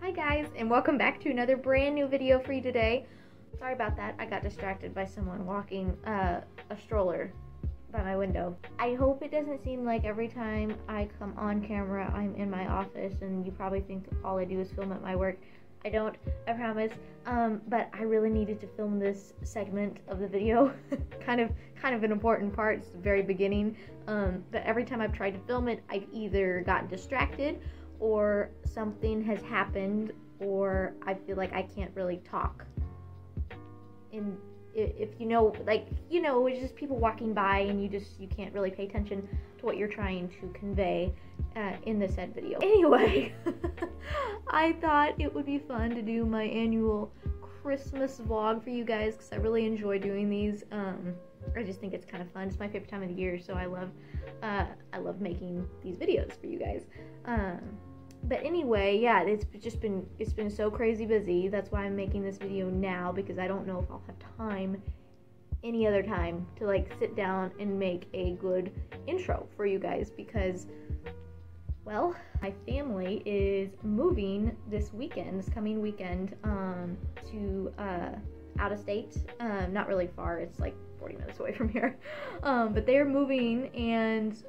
Hi guys, and welcome back to another brand new video for you today. Sorry about that, I got distracted by someone walking a stroller by my window. I hope it doesn't seem like every time I come on camera I'm in my office and you probably think all I do is film at my work. I don't, I promise, but I really needed to film this segment of the video. kind of an important part, it's the very beginning, but every time I've tried to film it I've either gotten distracted or something has happened, or I feel like I can't really talk. And if you know, like, you know, it's just people walking by and you can't really pay attention to what you're trying to convey in the said video. Anyway, I thought it would be fun to do my annual Christmas vlog for you guys because I really enjoy doing these. I just think it's kind of fun. It's my favorite time of the year, so I love making these videos for you guys. But anyway, yeah, it's been so crazy busy. That's why I'm making this video now, because I don't know if I'll have time any other time to like sit down and make a good intro for you guys, because, well, my family is moving this coming weekend, to out of state. Not really far, it's like 40 minutes away from here. But they're moving and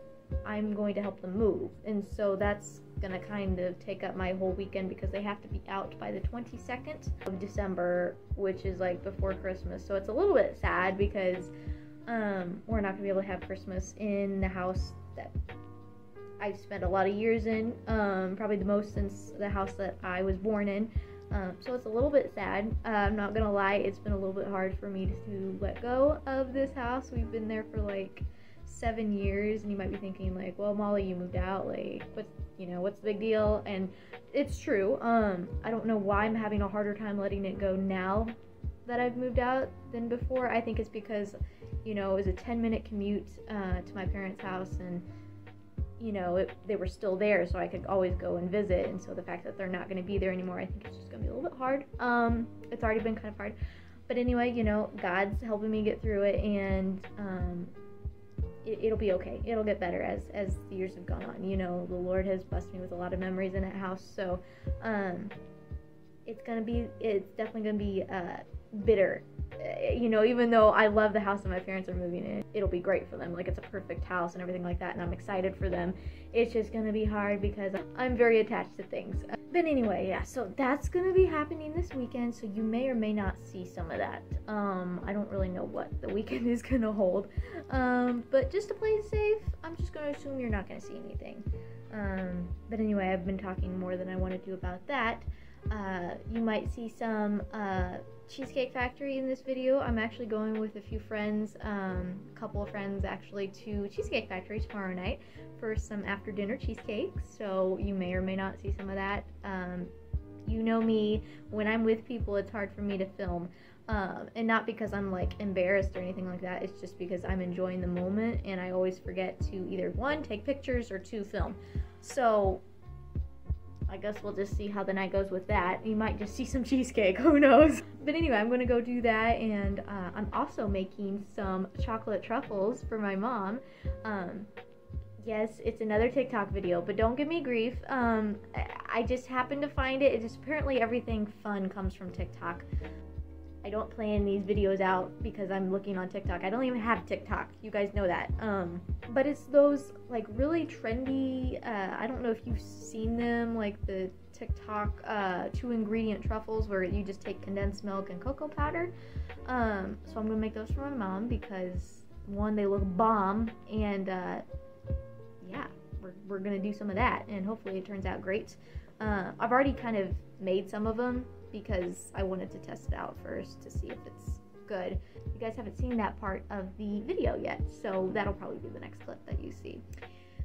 I'm going to help them move, and so that's gonna kind of take up my whole weekend because they have to be out by the 22nd of December, which is like before Christmas. So it's a little bit sad because we're not gonna be able to have Christmas in the house that I've spent a lot of years in, probably the most since the house that I was born in. So it's a little bit sad. I'm not gonna lie, it's been a little bit hard for me to let go of this house. We've been there for like 7 years, and you might be thinking like, well, Molly, you moved out, like what's the big deal? And it's true. I don't know why I'm having a harder time letting it go now that I've moved out than before. I think it's because, it was a 10-minute commute to my parents' house, and they were still there, so I could always go and visit. And so the fact that they're not going to be there anymore, I think it's just going to be a little bit hard. It's already been kind of hard, but anyway, God's helping me get through it, and it'll be okay. It'll get better as the years have gone on. The Lord has blessed me with a lot of memories in that house, so it's definitely gonna be bitter. Even though I love the house that my parents are moving in, it'll be great for them. Like, it's a perfect house and everything like that, and I'm excited for them. It's just gonna be hard because I'm very attached to things. But anyway, yeah, so that's gonna be happening this weekend, so you may or may not see some of that. I don't really know what the weekend is gonna hold, but just to play it safe, I'm just gonna assume you're not gonna see anything. But anyway, I've been talking more than I want to do about that. You might see some Cheesecake Factory in this video. I'm actually going with a few friends, a couple of friends actually, to Cheesecake Factory tomorrow night for some after dinner cheesecakes, so you may or may not see some of that. You know me, when I'm with people it's hard for me to film, and not because I'm like embarrassed or anything like that, it's just because I'm enjoying the moment and I always forget to either, one, take pictures, or two, film. So I guess we'll just see how the night goes with that. You might just see some cheesecake, who knows? But anyway, I'm gonna go do that, and I'm also making some chocolate truffles for my mom. Yes, it's another TikTok video, but don't give me grief. I just happened to find it. It's just, apparently everything fun comes from TikTok. I don't plan these videos out because I'm looking on TikTok. I don't even have TikTok. You guys know that. But it's those like really trendy, I don't know if you've seen them, like the TikTok 2-ingredient truffles where you just take condensed milk and cocoa powder. So I'm gonna make those for my mom because, one, they look bomb, and yeah, we're gonna do some of that, and hopefully it turns out great. I've already kind of made some of them because I wanted to test it out first to see if it's good. You guys haven't seen that part of the video yet, so that'll probably be the next clip that you see.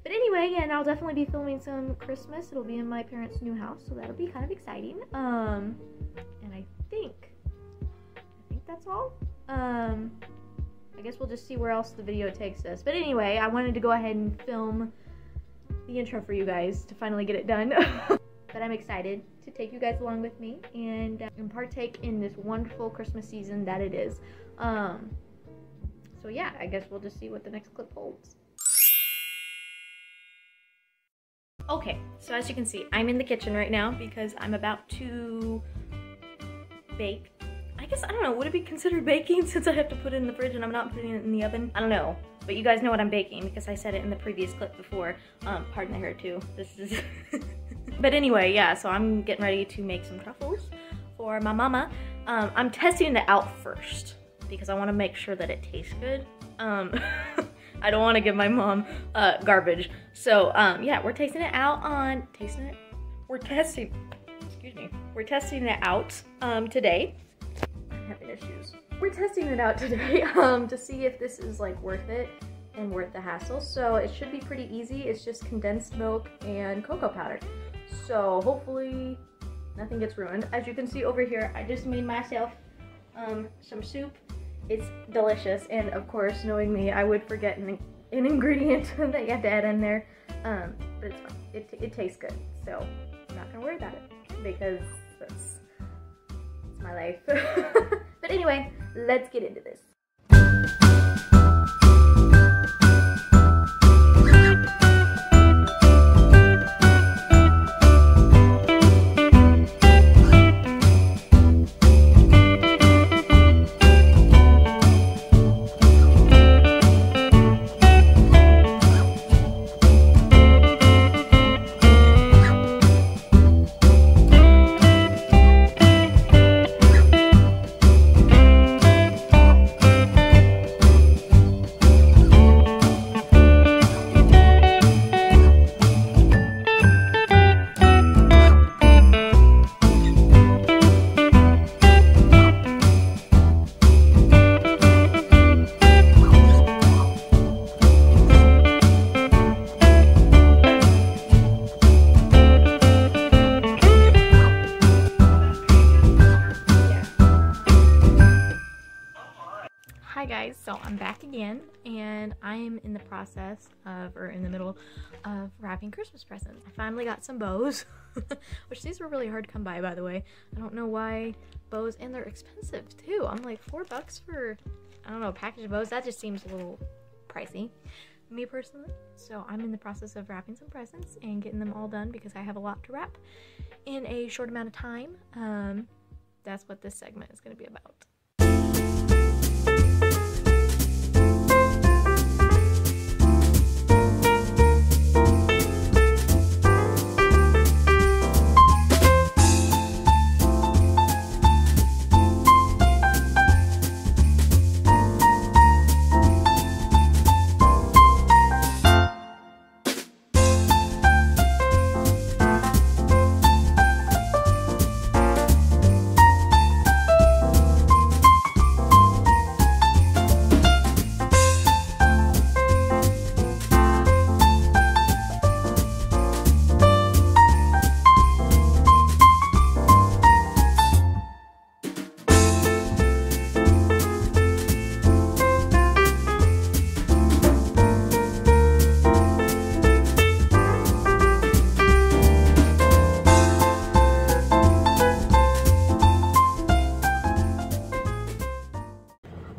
But anyway, yeah, and I'll definitely be filming some Christmas. It'll be in my parents' new house, so that'll be kind of exciting. And I think that's all. I guess we'll just see where else the video takes us. But anyway, I wanted to go ahead and film the intro for you guys to finally get it done. But I'm excited to take you guys along with me and partake in this wonderful Christmas season that it is. So yeah, I guess we'll just see what the next clip holds. Okay, so as you can see, I'm in the kitchen right now because I'm about to bake. I guess, I don't know, would it be considered baking since I have to put it in the fridge and I'm not putting it in the oven? I don't know, but you guys know what I'm baking because I said it in the previous clip before. Pardon the hair too, this is... But anyway, yeah, so I'm getting ready to make some truffles for my mama. I'm testing it out first because I want to make sure that it tastes good. I don't want to give my mom garbage. So yeah, we're tasting it out on, we're testing it out today. I'm having issues. We're testing it out today to see if this is like worth it and worth the hassle. So it should be pretty easy. It's just condensed milk and cocoa powder. So hopefully nothing gets ruined. As you can see over here, I just made myself some soup. It's delicious, and of course, knowing me, I would forget an ingredient that you have to add in there. But it's fine. It tastes good, so I'm not gonna worry about it because it's my life. But anyway, let's get into this. Hi guys, so I'm back again and I am in the process of, or in the middle of wrapping Christmas presents. I finally got some bows, which these were really hard to come by the way. I don't know why bows, and they're expensive too. I'm like $4 for, I don't know, a package of bows. That just seems a little pricey, me personally. So I'm in the process of wrapping some presents and getting them all done because I have a lot to wrap in a short amount of time. That's what this segment is going to be about.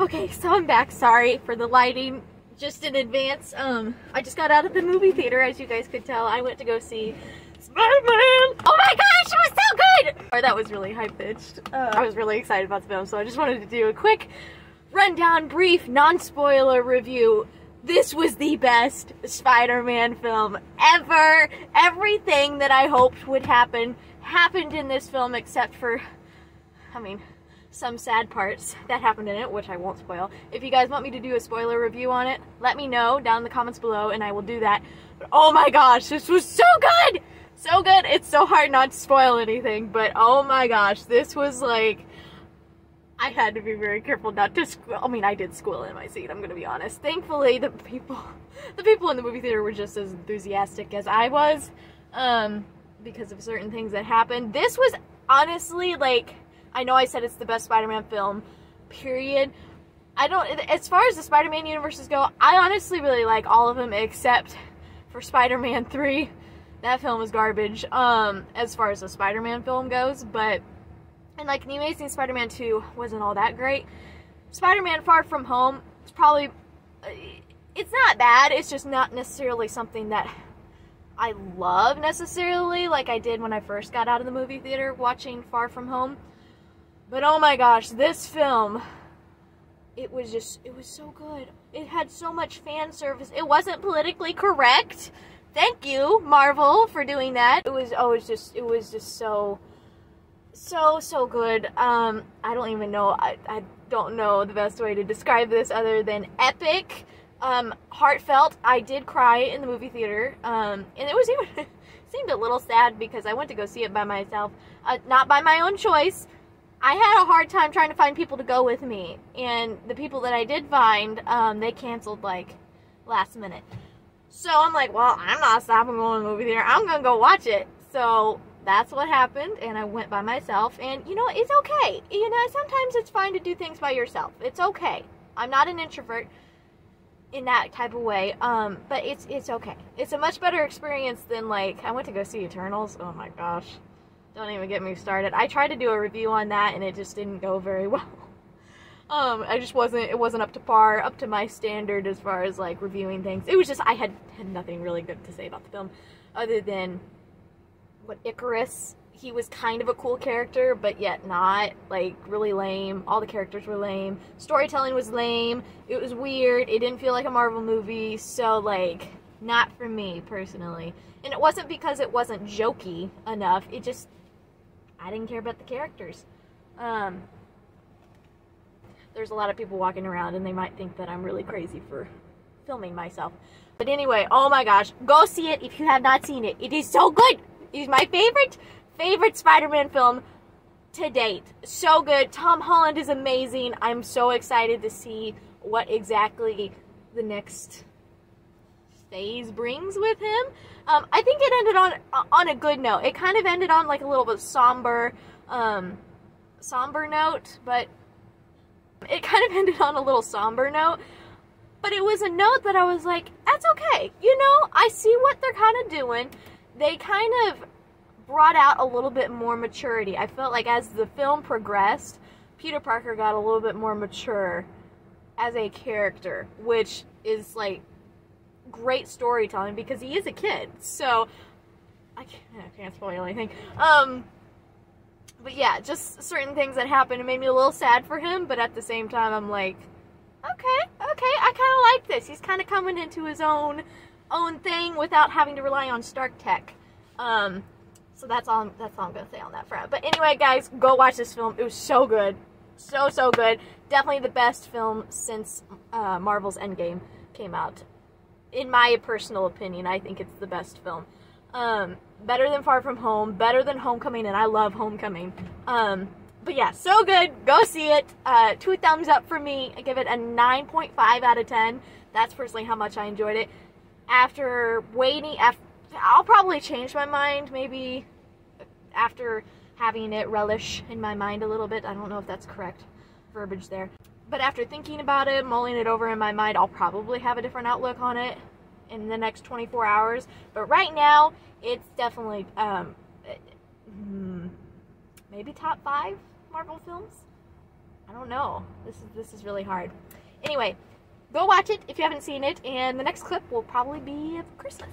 Okay, so I'm back. Sorry for the lighting just in advance. I just got out of the movie theater, as you guys could tell. I went to go see Spiderman. Oh my gosh, it was so good! Or that was really high-pitched. I was really excited about the film, so I just wanted to do a quick rundown, brief, non-spoiler review. This was the best Spider-Man film ever. Everything that I hoped would happen happened in this film, except for, I mean, some sad parts that happened in it, which I won't spoil. If you guys want me to do a spoiler review on it, let me know down in the comments below and I will do that. But oh my gosh, this was so good! So good! It's so hard not to spoil anything, but oh my gosh, this was like, I had to be very careful not to squeal. I mean, I did squeal in my seat, I'm gonna be honest. Thankfully, the people in the movie theater were just as enthusiastic as I was, because of certain things that happened. This was honestly, like, I know I said it's the best Spider-Man film, period. As far as the Spider-Man universes go, I honestly really like all of them except for Spider-Man 3. That film was garbage, as far as the Spider-Man film goes, but... And, like, The Amazing Spider-Man 2 wasn't all that great. Spider-Man Far From Home is probably... It's not bad. It's just not necessarily something that I love, necessarily, like I did when I first got out of the movie theater watching Far From Home. But, oh my gosh, this film... It was so good. It had so much fan service. It wasn't politically correct. Thank you, Marvel, for doing that. It was just so good. I don't even know, I don't know the best way to describe this other than epic, heartfelt. I did cry in the movie theater, and it was even, seemed a little sad because I went to go see it by myself, not by my own choice. I had a hard time trying to find people to go with me, and the people that I did find, they canceled, like, last minute. So I'm like, well, I'm not stopping going to the movie theater. I'm going to go watch it. So that's what happened, and I went by myself, and, you know, it's okay. You know, sometimes it's fine to do things by yourself. It's okay. I'm not an introvert in that type of way, but it's okay. It's a much better experience than, like, I went to go see Eternals. Oh my gosh. Don't even get me started. I tried to do a review on that, and it just didn't go very well. It wasn't up to par, up to my standard as far as, like, reviewing things. It was just, I had nothing really good to say about the film, other than, what, Icarus, he was kind of a cool character, but yet not, like, really lame. All the characters were lame. Storytelling was lame. It was weird. It didn't feel like a Marvel movie, so, like, not for me, personally. And it wasn't because it wasn't jokey enough, it just, I didn't care about the characters. There's a lot of people walking around and they might think that I'm really crazy for filming myself. But anyway, oh my gosh, go see it if you have not seen it. It is so good. It is my favorite Spider-Man film to date. So good. Tom Holland is amazing. I'm so excited to see what exactly the next phase brings with him. I think it ended on a good note. It kind of ended on like a little bit somber note, but it kind of ended on a little somber note. But it was a note that I was like, that's okay. You know, I see what they're kind of doing. They kind of brought out a little bit more maturity. I felt like as the film progressed, Peter Parker got a little bit more mature as a character, which is like great storytelling because he is a kid. So I can't spoil anything. But yeah, just certain things that happened. It made me a little sad for him, but at the same time, I'm like, okay, I kind of like this. He's kind of coming into his own thing without having to rely on Stark Tech. So that's all I'm gonna say on that front. But anyway, guys, go watch this film. It was so good, so good. Definitely the best film since Marvel's Endgame came out. In my personal opinion, I think it's the best film. Better than Far From Home, better than Homecoming, and I love Homecoming. But yeah, so good. Go see it. 2 thumbs up for me. I give it a 9.5 out of 10. That's personally how much I enjoyed it. After waiting, I'll probably change my mind, maybe after having it relish in my mind a little bit. I don't know if that's correct verbiage there. But after thinking about it, mulling it over in my mind, I'll probably have a different outlook on it in the next 24 hours. But right now, it's definitely maybe top 5 Marvel films? I don't know. This is really hard. Anyway, go watch it if you haven't seen it, and the next clip will probably be of Christmas.